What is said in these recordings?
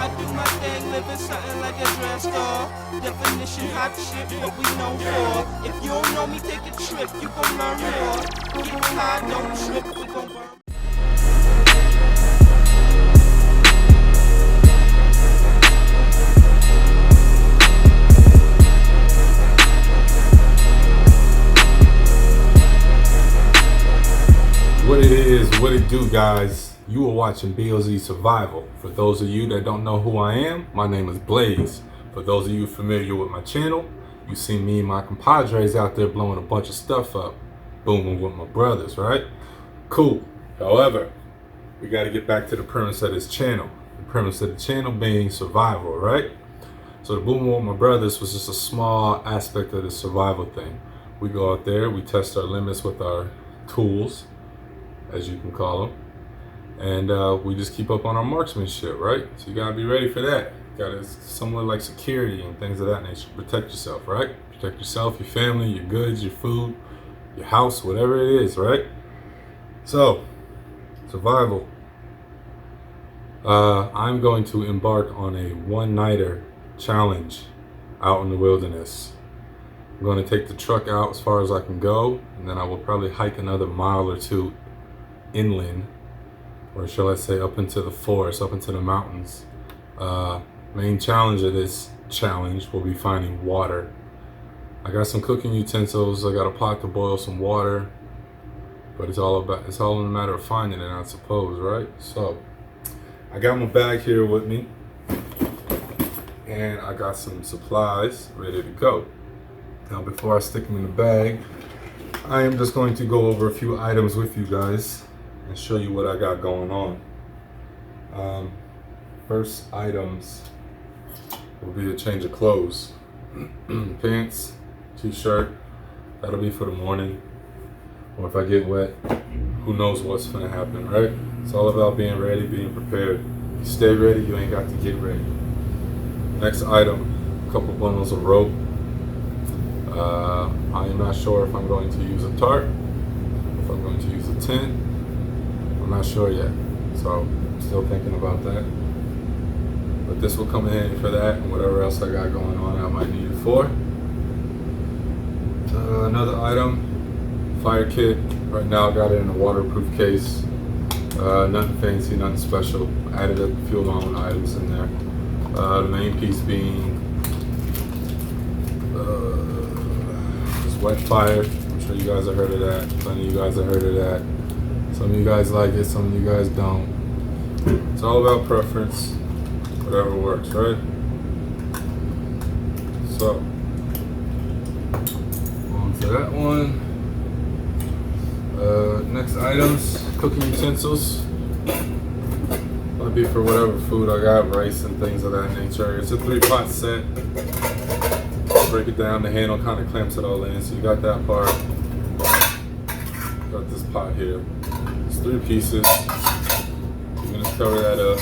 I do my thing, living something like a drugstore. Definition hot shit, what we known for. If you don't know me, take a trip, you gon' learn more. Get high, don't trip, we gon' burn. What it is, what it do, guys. You are watching B.L.Z. Survival. For those of you that don't know who I am, my name is B.L.Z. For those of you familiar with my channel, you see me and my compadres out there blowing a bunch of stuff up, booming with my brothers, right? Cool. However, we got to get back to the premise of this channel. The premise of the channel being survival, right? So the booming with my brothers was just a small aspect of the survival thing. We go out there, we test our limits with our tools, as you can call them, and we just keep up on our marksmanship, right? So you gotta be ready for that. You gotta somewhat like security and things of that nature. Protect yourself, right? Protect yourself, your family, your goods, your food, your house, whatever it is, right? So, survival. I'm going to embark on a one-nighter challenge out in the wilderness. I'm going to take the truck out as far as I can go, and then I will probably hike another mile or two inland, or shall I say up into the forest, up into the mountains. Main challenge of this challenge will be finding water. I got some cooking utensils, I got a pot to boil some water, but it's all in a matter of finding it, I suppose, right? So I got my bag here with me, and I got some supplies ready to go. Now before I stick them in the bag, I am just going to go over a few items with you guys and show you what I got going on. First items will be a change of clothes. Pants, t-shirt, that'll be for the morning. Or if I get wet, who knows what's gonna happen, right? It's all about being ready, being prepared. You stay ready, you ain't got to get ready. Next item, a couple bundles of rope. I am not sure if I'm going to use a tarp, if I'm going to use a tent. I'm not sure yet, so I'm still thinking about that. But this will come in handy for that, and whatever else I got going on I might need it for. Another item, fire kit. Right now I got it in a waterproof case. Nothing fancy, nothing special. Added a few of my own items in there. The main piece being this wet fire. I'm sure you guys have heard of that. Plenty of you guys have heard of that. Some of you guys like it, some of you guys don't. It's all about preference, whatever works, right? So, on to that one. Next items, cooking utensils. Might be for whatever food I got, rice and things of that nature. It's a 3-pot set. Break it down, the handle kind of clamps it all in. So you got that part. Got this pot here. It's 3 pieces. You're gonna cover that up.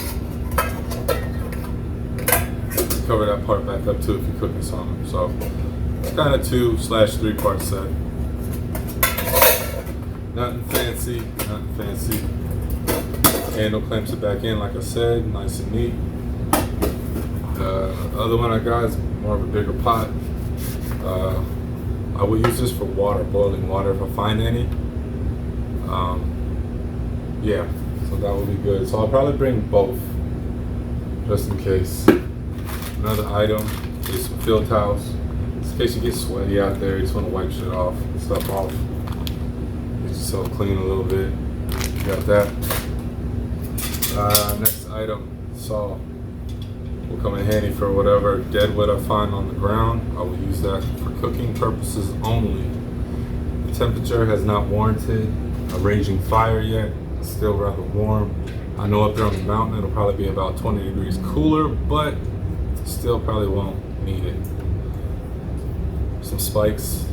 Cover that part back up too if you're cooking something. So it's kind of 2/3-part set. Nothing fancy, nothing fancy. Handle clamps it back in, like I said, nice and neat. The other one I got is more of a bigger pot. I will use this for water, boiling water if I find any. Yeah, so that will be good. So I'll probably bring both, just in case. Another item is some field towels. Just in case you get sweaty out there, you just want to wipe shit off, stuff off. Get yourself clean a little bit. You got that. Next item, saw. Will come in handy for whatever dead wood I find on the ground. I will use that for cooking purposes only. The temperature has not warranted a raging fire yet. It's still rather warm. I know up there on the mountain it'll probably be about 20 degrees cooler, but still probably won't need it. Some spikes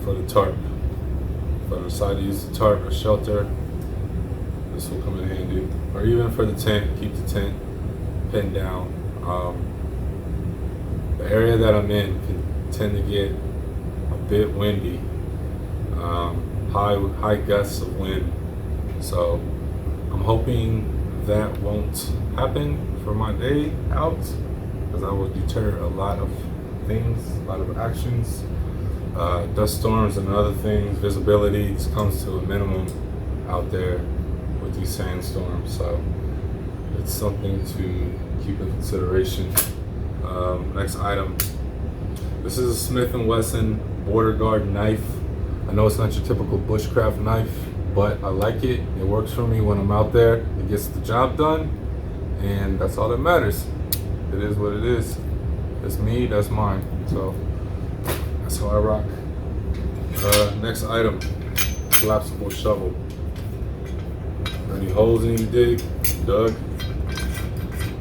for the tarp. If I decide to use the tarp or shelter, this will come in handy. Or even for the tent, keep the tent pinned down. The area that I'm in can tend to get a bit windy, high gusts of wind. So I'm hoping that won't happen for my day out, because I will deter a lot of things, a lot of actions. Dust storms and other things, visibility just comes to a minimum out there with these sandstorms, so it's something to keep in consideration. Next item, this is a Smith & Wesson border guard knife. I know it's not your typical bushcraft knife, but I like it. It works for me when I'm out there. It gets the job done, and that's all that matters. It is what it is. It's me, that's mine. So that's how I rock. Next item, collapsible shovel. Any holes you need to dig, dug.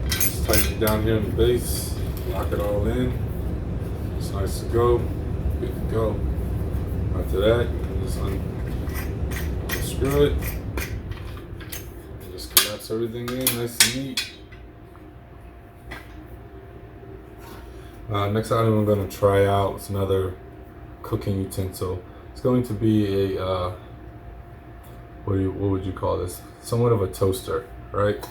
Just tighten it down here in the base, lock it all in. It's nice to go, good to go. After that, just unscrew it. Just collapse everything in, nice and neat. Next item I'm going to try out is another cooking utensil. It's going to be a what would you call this? Somewhat of a toaster, right?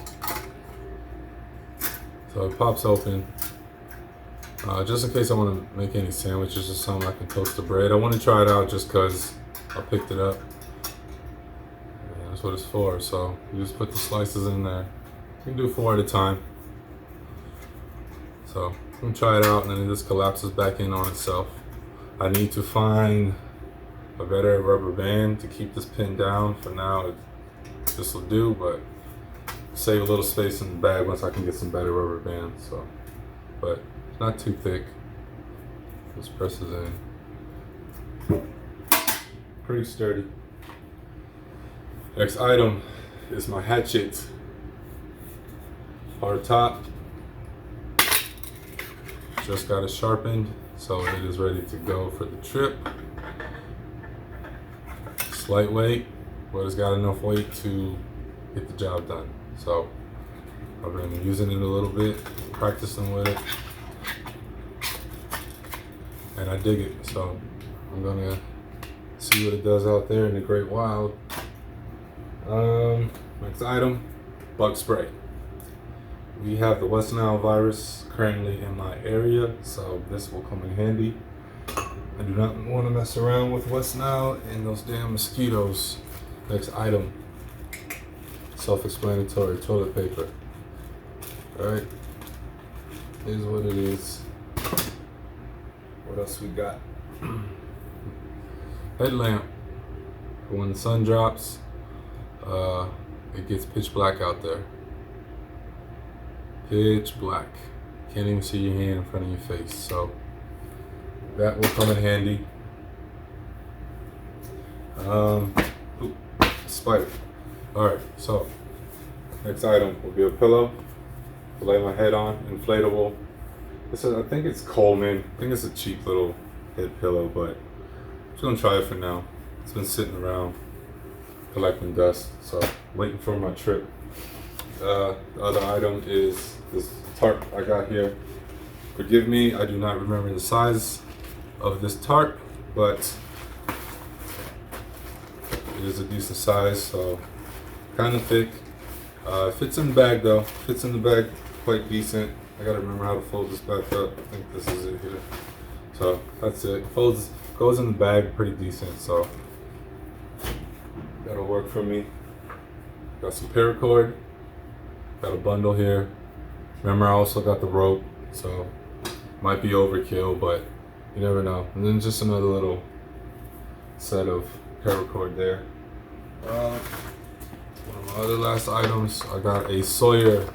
So it pops open. Just in case I want to make any sandwiches or something, I can toast the bread. I want to try it out just because I picked it up. And that's what it's for. So you just put the slices in there. You can do 4 at a time. So I'm gonna try it out, and then it just collapses back in on itself. I need to find a better rubber band to keep this pin down. For now, this will do, but save a little space in the bag once I can get some better rubber bands. So, but not too thick. Just presses in. Pretty sturdy. Next item is my hatchet. Hard top. Just got it sharpened, so it is ready to go for the trip. It's lightweight, but it's got enough weight to get the job done. So I've been using it a little bit, practicing with it, and I dig it. So I'm gonna see what it does out there in the great wild. Next item, bug spray. We have the West Nile virus currently in my area, so this will come in handy. I do not want to mess around with West Nile and those damn mosquitoes. Next item, self-explanatory, toilet paper. Alright, here's what it is. What else we got? Headlamp. When the sun drops, it gets pitch black out there. Pitch black. Can't even see your hand in front of your face. So that will come in handy. Spider. Alright, so next item will be a pillow to lay my head on, inflatable. This is, I think it's Coleman. I think it's a cheap little head pillow, but I'm just gonna try it for now. It's been sitting around collecting dust, so waiting for my trip. The other item is this tarp I got here. Forgive me, I do not remember the size of this tarp, but it is a decent size, so kind of thick. Fits in the bag though. Fits in the bag quite decent. I gotta remember how to fold this back up. I think this is it here. So that's it. Folds, goes in the bag pretty decent, so that'll work for me. Got some paracord. Got a bundle here. Remember, I also got the rope, so might be overkill, but you never know. And then just another little set of paracord there. One of my other last items, I got a Sawyer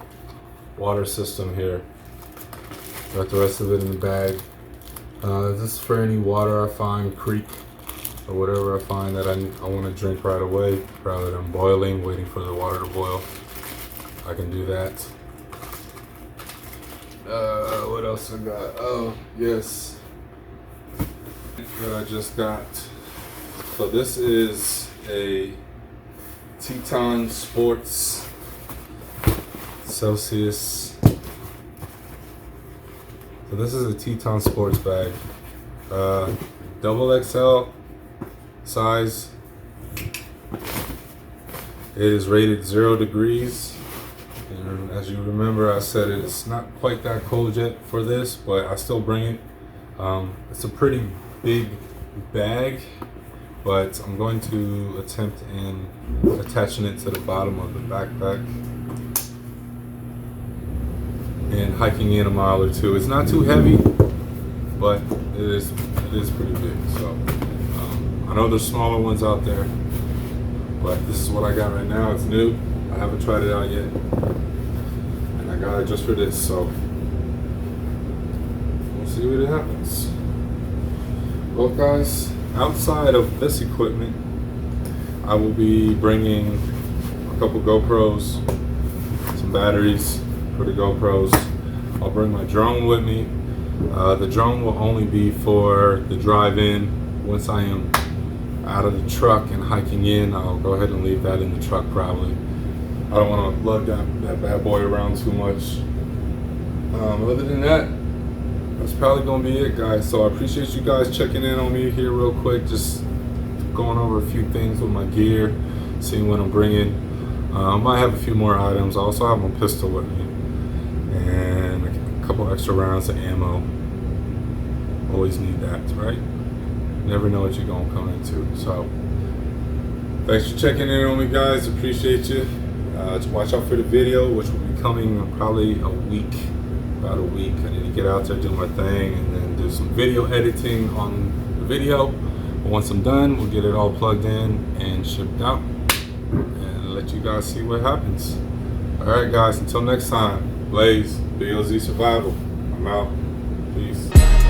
water system here. Got the rest of it in the bag. This is for any water I find, creek or whatever I find that I want to drink right away, rather than boiling, waiting for the water to boil. I can do that. What else I got? Oh, yes. That I just got. So this is a Teton Sports Celsius. So this is a Teton Sports bag. Double XL size. It is rated 0 degrees. And And as you remember, I said it's not quite that cold yet for this, but I still bring it. It's a pretty big bag, but I'm going to attempt in attaching it to the bottom of the backpack and hiking in a mile or two. It's not too heavy, but it is pretty big. So I know there's smaller ones out there, but this is what I got right now. It's new. I haven't tried it out yet, and I got it just for this. So we'll see what happens. Well, guys, outside of this equipment, I will be bringing a couple GoPros, some batteries for the GoPros. I'll bring my drone with me. The drone will only be for the drive-in. Once I am out of the truck and hiking in, I'll go ahead and leave that in the truck probably. I don't want to lug that bad boy around too much. Other than that, that's probably going to be it, guys. So I appreciate you guys checking in on me here real quick. Just going over a few things with my gear, seeing what I'm bringing. I might have a few more items. I also have my pistol with me and a couple extra rounds of ammo. Always need that, right? Never know what you're going to come into. So thanks for checking in on me, guys. Appreciate you. Just watch out for the video, which will be coming in probably about a week. I need to get out there, do my thing, and then do some video editing on the video. But once I'm done, we'll get it all plugged in and shipped out and let you guys see what happens. All right, guys, until next time, B.L.Z. Survival. I'm out. Peace.